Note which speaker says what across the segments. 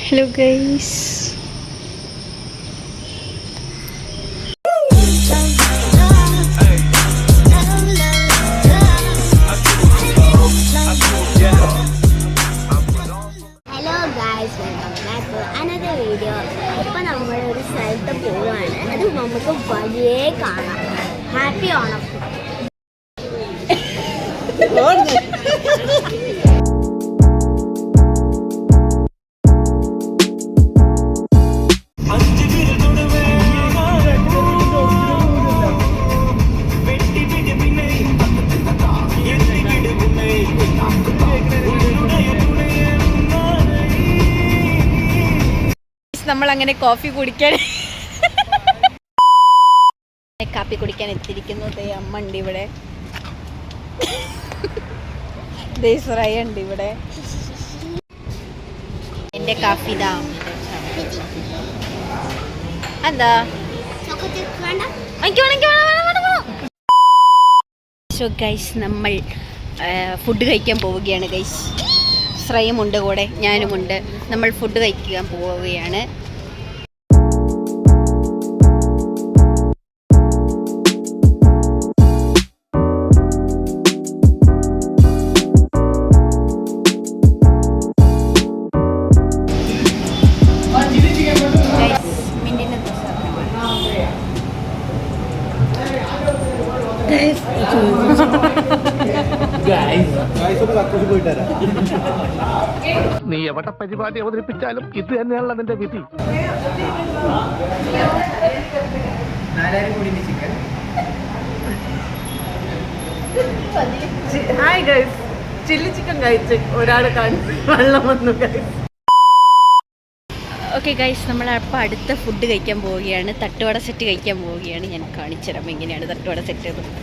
Speaker 1: Hello guys.
Speaker 2: Hello guys, welcome back to another video. ഇപ്പോൾ നമ്മൾ ഒരു സ്ഥലത്ത് പോവുകയാണ്. അത് നമുക്ക് വഴിയേ കാണാം. ഹാപ്പി ഓണം.
Speaker 1: നമ്മൾ അങ്ങനെ കോഫി കുടിക്കാൻ കാപ്പി കുടിക്കാൻ എത്തിയിരിക്കുന്നു. അമ്മ ഉണ്ട് ഇവിടെ, ദേശറായ ഉണ്ട് ഇവിടെ. എൻ്റെ കാഫി ഇതാ. എന്താ സോ ഗൈസ്, നമ്മൾ ഫുഡ് കഴിക്കാൻ പോവുകയാണ് ഗൈസ്. ശ്രേയമുണ്ട് കൂടെ, ഞാനുമുണ്ട്. നമ്മൾ ഫുഡ് കഴിക്കാൻ പോവുകയാണ്.
Speaker 3: നീ എവിടെ പരിപാടി അവതരിപ്പിച്ചാലും ഇത് തന്നെയാണല്ലോ അതിന്റെ വിധി.
Speaker 4: ഹായ് ഗൈസ്, ചില്ലി ചിക്കൻ കഴിച്ച് ഒരാൾ വെള്ളം വന്നു.
Speaker 1: ഓക്കെ ഗൈസ്, നമ്മളപ്പോൾ അടുത്ത ഫുഡ് കഴിക്കാൻ പോവുകയാണ്. തട്ടുവട സെറ്റ് കഴിക്കാൻ പോവുകയാണ്. ഞാൻ കാണിച്ചു തരാം എങ്ങനെയാണ് തട്ടുവട സെറ്റ് ചെയ്തത്.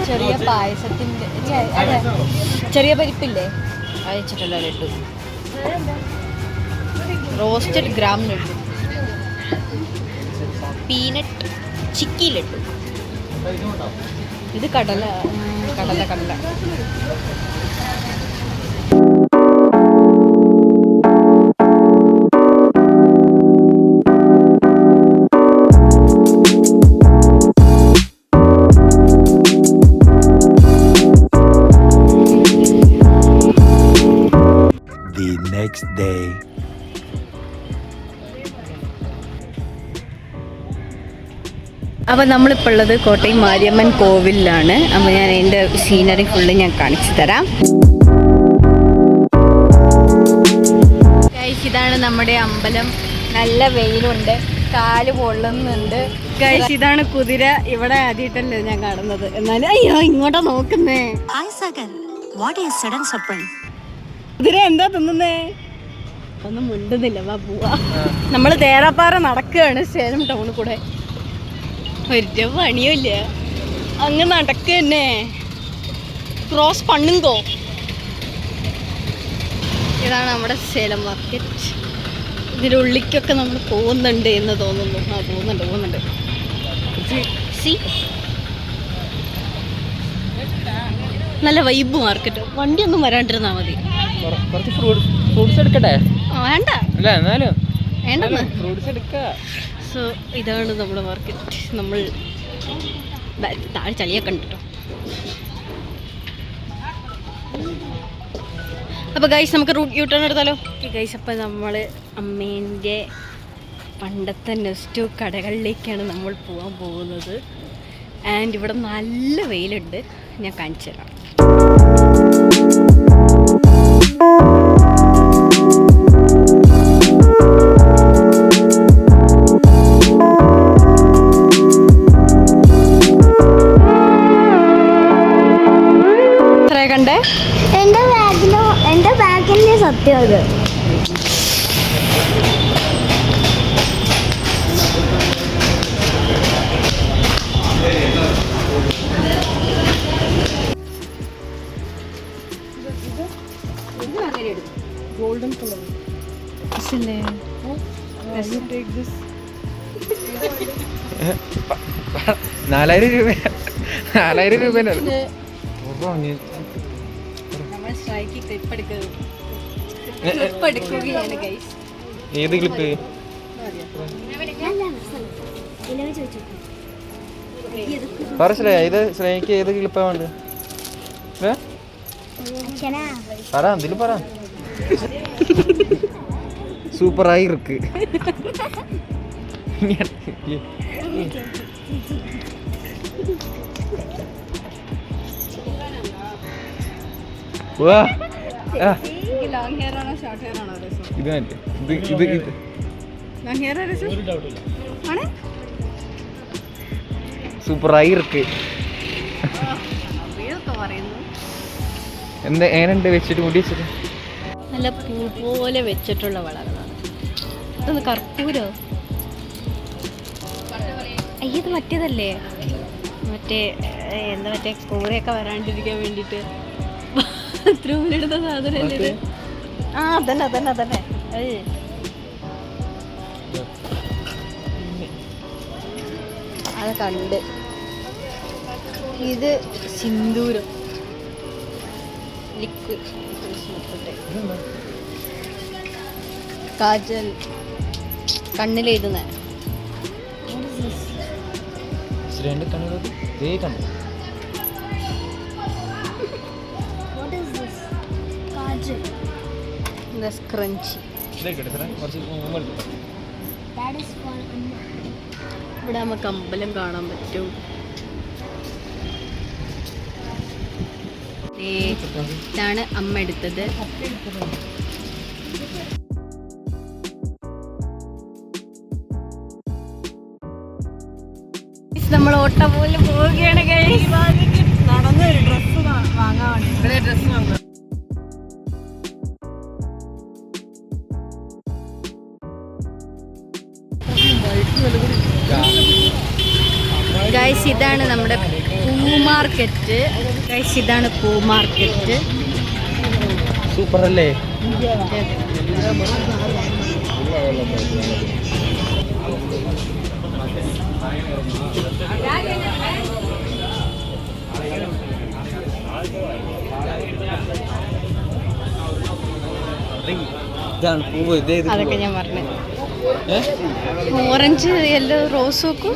Speaker 1: ചെറിയ പായസത്തിൻ്റെ ചെറിയ പരിപ്പില്ലേ അയച്ചിട്ടുള്ള laddu, roasted gram laddu, peanut chikki laddu. ഇത് കടല കടല കടല.
Speaker 3: Next day.
Speaker 1: അപ്പോൾ നമ്മളിപ്പോൾ ഉള്ളത് കോട്ടയം മാരിയമ്മൻ കോവിലാണ്. അപ്പോൾ ഞാൻ എൻ്റെ സീനറി ഫുള്ള് ഞാൻ കാണിച്ചു തരാം. ഗൈസ്, ഇതാണ് നമ്മുടെ അമ്പലം. നല്ല വെയിലുണ്ട്, കാല് പൊള്ളുന്നുണ്ട്. ഗൈസ്, ഇതാണ് കുതിര. ഇവിടെ ആദ്യമായിട്ടല്ലേ ഞാൻ കാണുന്നത്. എന്നാലും അയ്യോ, ഇങ്ങോട്ടാ നോക്കുന്നേ. കുതിര എന്താ തിന്നുന്നേ? ഒന്നും മിണ്ടുന്നില്ല. വാ പോവാ. നമ്മൾ തേരാപ്പാറ നടക്കുകയാണ് സേലം ടൗണിൽ കൂടെ. ഒരു പണിയുമില്ല, അങ്ങ് നടക്കുക തന്നെ. ക്രോസ് പണ്ണുങ്കോ. ഇതാണ് നമ്മുടെ സേലം മാർക്കറ്റ്. ഇതിൻ്റെ ഉള്ളിക്കൊക്കെ നമ്മൾ പോകുന്നുണ്ട് എന്ന് തോന്നുന്നു. പോകുന്നുണ്ട്. സി, നല്ല വൈബ് മാർക്കറ്റ്. വണ്ടിയൊന്നും വരാണ്ടിരുന്നാൽ മതി.
Speaker 5: കുറച്ച് ഫ്രൂട്ട്സ് എടുക്കട്ടെ?
Speaker 1: വേണ്ട,
Speaker 5: അല്ല എന്നാലും
Speaker 1: വേണ്ടെന്ന്.
Speaker 5: ഫ്രൂട്ട്സ് എടുക്കുക.
Speaker 1: സോ ഇതാണ് നമ്മുടെ മാർക്കറ്റ്. നമ്മൾ താഴെ ചളിയൊക്കെ ഉണ്ട് കേട്ടോ. അപ്പോൾ ഗൈസ് നമുക്ക് റൂട്ട് യൂ ടേൺ എടുത്താലോ? ഗൈസ് അപ്പോൾ നമ്മൾ അമ്മേൻ്റെ പണ്ടത്തെ നെസ്റ്റു കടകളിലേക്കാണ് നമ്മൾ പോകാൻ പോകുന്നത്. ആൻഡ് ഇവിടെ നല്ല വെയിലുണ്ട്, ഞാൻ കാണിച്ചു തരാം. കണ്ടേ
Speaker 2: എൻ്റെ ബാഗിൻ്റെ സത്യം അത്.
Speaker 1: ഗോൾഡൻ കളർ
Speaker 5: 4000 രൂപ 4000 രൂപേൻ്റെ
Speaker 1: നമ്മൾ സ്ട്രൈക്ക് ക്ലിപ്പ് എടുക്കുകയാണ് ഗൈസ്.
Speaker 5: ഏത് ക്ലിപ്പ്? പറ ശ്രേയ, ഇത് ശ്രേയക്ക് ഏത് ക്ലിപ്പാ വേണ്ടത്? പറ, എന്തിലും പറ. സൂപ്പറായി ഇருக்கு.
Speaker 1: ലോങ് ഹെയർ ആണോ ഷോർട്ട് ഹെയർ ആണോ രസം?
Speaker 5: ഇത്
Speaker 1: ലോങ് ഹെയർ രസം ആണ്.
Speaker 5: സൂപ്പറായി ഇருக்கு.
Speaker 1: പറയുന്നു
Speaker 5: എന്താ എങ്ങനെയുണ്ട് വെച്ചിട്ട് മുടി വെച്ചിട്ട്?
Speaker 1: നല്ല പൂ പോലെ വെച്ചിട്ടുള്ള വളകളാണ്. ഇതൊന്ന് കർപ്പൂരോ? അയ്യത് മറ്റേതല്ലേ, മറ്റേ മറ്റേ കൂറയൊക്കെ വരാണ്ടിരിക്കാൻ വേണ്ടിയിട്ട് ബാത്റൂമിലിടുന്ന സാധനമല്ലേ ഇത്? ആ അതന്നെ അത് കണ്ട്. ഇത് സിന്ദൂരം ലിക്വിഡ് കാജൽ കണ്ണിലെഴുതുന്ന.
Speaker 5: ശ്രേയന്റെ കണ്ണിലോട്ട് ദേ കണ്ടു.
Speaker 1: സ്ക്രഞ്ചി. ഇവിടെ നമുക്ക് അമ്പലം കാണാൻ പറ്റും. ഇതാണ് അമ്മ എടുത്തത്. നമ്മൾ ഓട്ട പോലെ പോവുകയാണ്.
Speaker 4: നടന്നൊരു ഡ്രസ്സ് വാങ്ങാൻ ഡ്രസ്സ് വാങ്ങാൻ.
Speaker 1: ഗൈസ് ഇതാണ് നമ്മുടെ പൂ മാർക്കറ്റ്. ഗൈസ് ഇതാണ് പൂ മാർക്കറ്റ്.
Speaker 5: സൂപ്പർ അല്ലേ? ഇതാണ് പൂവ്.
Speaker 1: അതൊക്കെ ഞാൻ പറഞ്ഞു. ഓറഞ്ച് യെല്ലോ റോസ് നോക്കും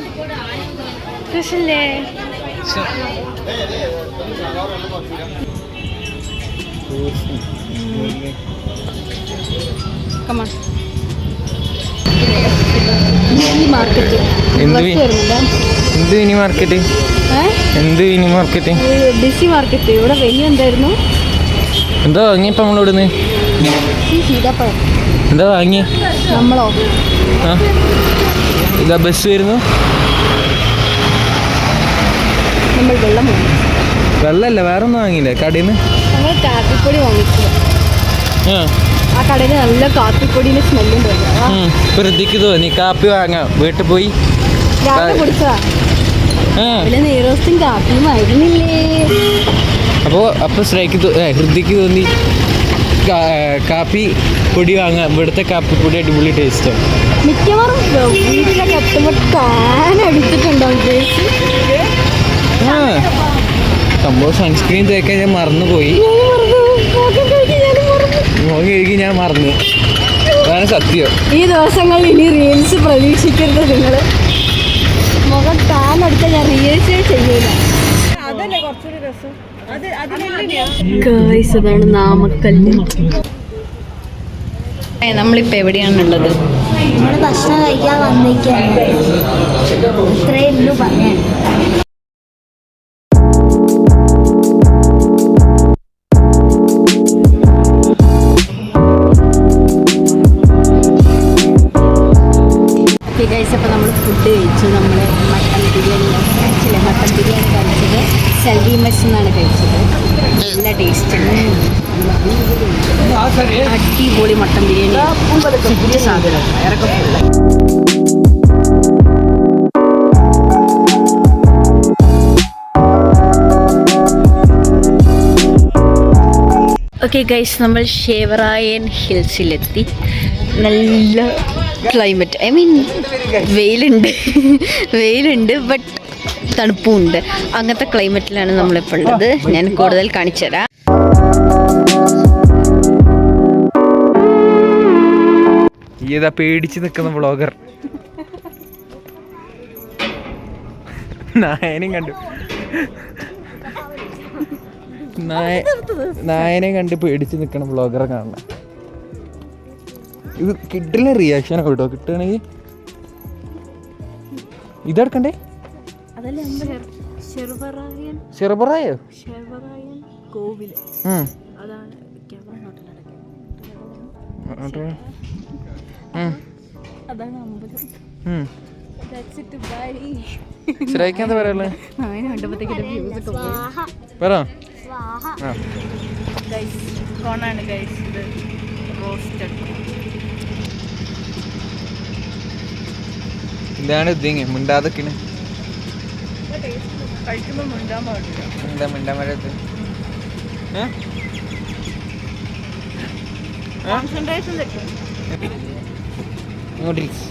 Speaker 1: രസല്ലേ? മാർക്കറ്റ്
Speaker 5: എന്ത് മിനി മാർക്കറ്റ്? എന്ത് മിനി മാർക്കറ്റ്?
Speaker 1: DC market. ഇവിടെ വെന്യൂ എന്തായിരുന്നു?
Speaker 5: എന്താ വാങ്ങിയപ്പോ നമ്മളിവിടുന്ന്?
Speaker 1: സീതാപ്പഴം.
Speaker 5: എന്താ വാങ്ങി
Speaker 1: നമ്മളോ?
Speaker 5: ആ ഇതാ ബസ് വരുന്നു.
Speaker 1: നമ്മൾ വെള്ളം വാങ്ങി.
Speaker 5: വെള്ളമല്ല, വേറെ ഒന്നും വാങ്ങിയില്ലേ കടയിൽ നിന്ന്?
Speaker 1: നമ്മൾ കാപ്പിപ്പൊടി വാങ്ങിച്ചു. ആ കടയിൽ നല്ല കാപ്പിപ്പൊടിയുടെ സ്മെല്ലുണ്ട്.
Speaker 5: വൃത്തിക്ക് തോന്നി കാപ്പി വാങ്ങാം. വീട്ടിൽ പോയി
Speaker 1: രാവിലെ കുടിച്ചതാ. നെയ്റോസ്റ്റും കാപ്പിയും ആയിരുന്നില്ലേ?
Speaker 5: അപ്പോൾ ഹൃദിക്ക് തോന്നി കാപ്പി പൊടി വാങ്ങാം. ഇവിടുത്തെ കാപ്പിപ്പൊടി അടിപൊളി ടേസ്റ്റാണ്.
Speaker 1: മിക്കവാറും വീട്ടിലൊക്കെ എത്തുമ്പോൾ ടാൻ അടിച്ചിട്ടുണ്ടാവും.
Speaker 5: സംഭവം സൺസ്ക്രീൻ തേക്കാൻ ഞാൻ മറന്നുപോയി. മുഖം കഴുകി ഞാൻ മറന്നു. അതാണ് സത്യം.
Speaker 1: ഈ ദിവസങ്ങളിൽ ഇനി റീൽസ് പ്രതീക്ഷിക്കരുത് നിങ്ങൾ. മുഖം ടാൻ അടിച്ചാൽ ഞാൻ റീൽസേ ചെയ്യൂല.
Speaker 4: അതല്ലേ കുറച്ചുകൂടി രസം.
Speaker 1: ഗൈസ് അതാണ് നാമക്കല്ല്. നമ്മളിപ്പോൾ എവിടെയാണുള്ളത്?
Speaker 2: നമ്മൾ ഭക്ഷണം കഴിക്കാൻ വന്നിരിക്കുകയാണ്. ഇത്രയേ ഉള്ളൂ പറയാൻ.
Speaker 1: ഗൈസ് അപ്പോൾ നമ്മൾ ഫുഡ് കഴിച്ചു. നമ്മൾ മട്ടൻ ബിരിയാണി കഴിച്ചില്ലേ? മട്ടൻ ബിരിയാണി കഴിച്ചത് സെൽവി മെസ് എന്നാണ് കഴിച്ചത്. നല്ല ടേസ്റ്റ് ഉണ്ട്. അടിപൊളി മട്ടൻ ബിരിയാണി. സെറ്റ് സാധനം വേറൊക്കെ ഫുള്ള്. ഓക്കെ ഗൈസ്, നമ്മൾ ഷേവറായൻ ഹിൽസിലെത്തി. നല്ല ക്ലൈമറ്റ്, ഐ മീൻ വെയിലുണ്ട് ബട്ട് തണുപ്പുമുണ്ട്. അങ്ങനത്തെ ക്ലൈമറ്റിലാണ് നമ്മളിപ്പോൾ ഉള്ളത്. ഞാൻ കൂടുതൽ കാണിച്ചു തരാം.
Speaker 5: ഏതാ പേടിച്ച് നിൽക്കുന്ന വ്ളോഗർ നായനെയും കണ്ടു. നായനെ കണ്ട് പേടിച്ച് നിൽക്കണ വ്ളോഗറെ കാണണം. ഇത് കിട്ടില്ല റിയാക്ഷൻ കേട്ടോ. കിട്ടുകയാണെങ്കിൽ ഇതെടുക്കണ്ടേ? ചെറുപറായോ? ശ്രേയിക്കാന്താ പറയാ? പറ. ഇതാണ് ഇതിങ്ങ മിണ്ടാതൊക്കെയാണ്. എന്താ മിണ്ടാൻ വരത്ത്? നൂഡിൽസ്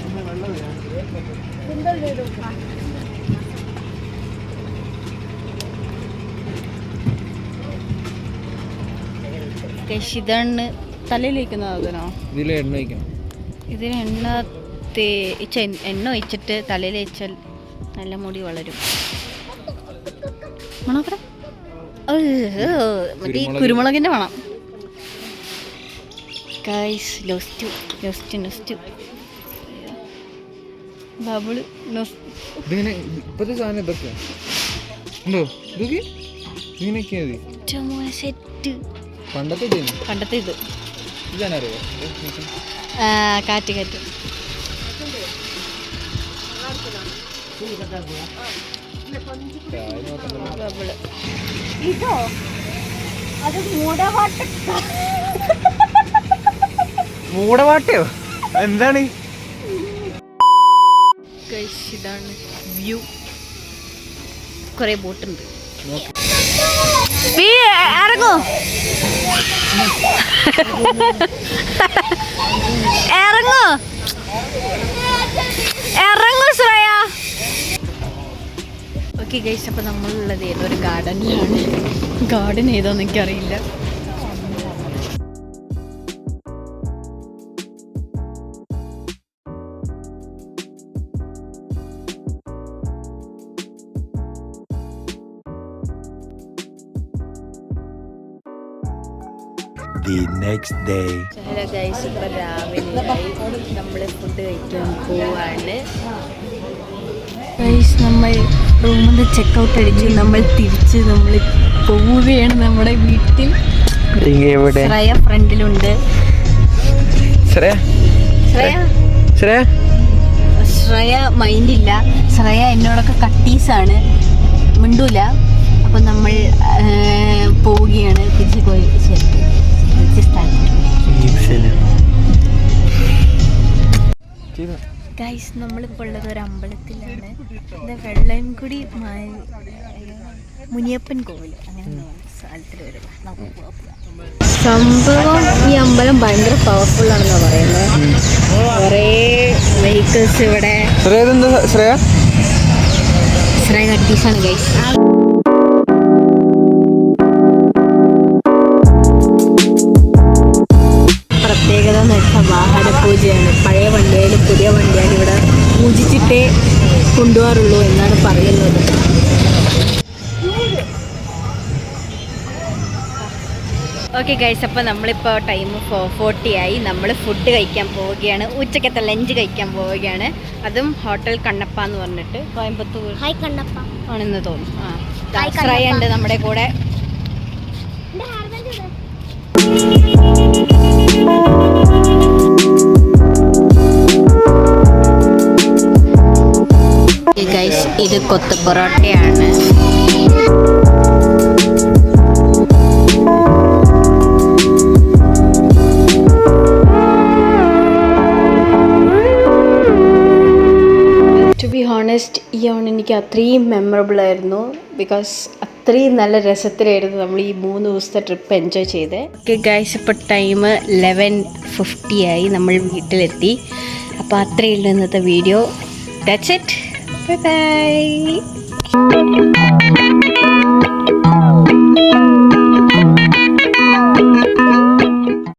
Speaker 1: ഇതാണ് തലയിലേക്കുന്ന അതിനോ?
Speaker 5: ഇതിൽ എണ്ണ ഒഴിക്കണം.
Speaker 1: ഇതിന് എണ്ണ ഒഴിച്ചിട്ട് തലയിൽ വെച്ചാൽ നല്ല മുടി വളരും. മണക്കട മറ്റേ ഈ കുരുമുളകിൻ്റെ മണം. ഗൈസ് നൊസ്റ്റു ബബിള്
Speaker 5: ഇപ്പത്തെ സാധനം ഇതൊക്കെ ഉണ്ടോ? ഇതൊക്കെ ഇതിനൊക്കെയാ
Speaker 1: സെറ്റ്.
Speaker 5: പണ്ടത്തെ
Speaker 1: ഇത്
Speaker 5: ഇതാണറിയോ?
Speaker 1: കാറ്റ്
Speaker 2: ഇതോ അത്
Speaker 5: മൂടവാട്ടയോ? എന്താണ്?
Speaker 1: ഇതാണ് വ്യൂ. കുറെ ബോട്ടുണ്ട്. ഇറങ്ങോ ശ്രേയ. ഓക്കെ ഗൈസ്, അപ്പോൾ നമ്മളുള്ളത് ഏതൊരു ഗാർഡനിലാണ്. ഗാർഡൻ ഏതോന്ന് എനിക്കറിയില്ല.
Speaker 6: The next day.
Speaker 1: Hello guys, ഇപ്പോൾ രാവിലെ നമ്മൾ ഫുഡ് കഴിക്കാൻ പോവാണ്. ഗൈസ്, നമ്മൾ റൂമിൽ നിന്ന് ചെക്കൗട്ട് അടിച്ചു. നമ്മൾ പോവുകയാണ് നമ്മുടെ വീട്ടിൽ. ശ്രേയ ഫ്രണ്ടിലുണ്ട്. ശ്രേയ മൈൻഡില്ല. ശ്രേയ എന്നോടൊക്കെ കട്ടീസാണ്, മിണ്ടൂല. അപ്പം നമ്മൾ പോവുകയാണ് ഗൈസ്. നമ്മളിപ്പോൾ ഉള്ളത് ഒരു അമ്പലത്തിലാണ്. വെള്ളംകുടി മുനിയപ്പൻ കോവിൽ അങ്ങനെ സ്ഥലത്തിൽ വരും. സംഭവം ഈ അമ്പലം ഭയങ്കര പവർഫുൾ ആണെന്നാണ് പറയുന്നത്. കുറേ വെഹിക്കിൾസ് ഇവിടെ. ശ്രേയ കട്ടീസാണ് ഗൈസ്. പ്രത്യേകത എന്ന് വെച്ചാൽ വാഹന പൂജയാണ്. പഴയ വണ്ടിയായാലും പുതിയ വണ്ടിയായാലും ഇവിടെ പൂജിച്ചിട്ടേ കൊണ്ടുപോകാറുള്ളൂ എന്നാണ് പറയുന്നത്. ഓക്കെ ഗൈസ്, അപ്പോൾ നമ്മളിപ്പോൾ ടൈം 4:40 ആയി. നമ്മൾ ഫുഡ് കഴിക്കാൻ പോവുകയാണ്. ഉച്ചക്കത്തെ ലഞ്ച് കഴിക്കാൻ പോവുകയാണ്. അതും ഹോട്ടൽ കണ്ണപ്പ എന്ന് പറഞ്ഞിട്ട് കോയമ്പത്തൂർ
Speaker 2: ഹായ് കണ്ണപ്പ.
Speaker 1: ആണെന്ന് തോന്നുന്നു.
Speaker 2: ഹായ് കണ്ണപ്പ.
Speaker 1: ശ്രേയ ഉണ്ട് നമ്മുടെ കൂടെ.
Speaker 2: എൻ്റെ ഹസ്ബൻഡ് ഇവിടെ.
Speaker 1: ഗൈസ്, ഇത് കൊത്ത് പൊറോട്ടയാണ്. ടു ബി ഹോണസ്റ്റ്, ഈ ഓൺ എനിക്ക് അത്രയും മെമ്മറബിൾ ആയിരുന്നു. ബിക്കോസ് അത്രയും നല്ല രസത്തിലായിരുന്നു നമ്മൾ ഈ 3 ദിവസത്തെ ട്രിപ്പ് എൻജോയ് ചെയ്തത്. ഓക്കെ ഗൈസ്, ഇപ്പോൾ ടൈം 11:50 ആയി. നമ്മൾ വീട്ടിലെത്തി. അപ്പോൾ അത്രയേ ഉള്ളൂ ഇന്നത്തെ video. That's it. Bye bye.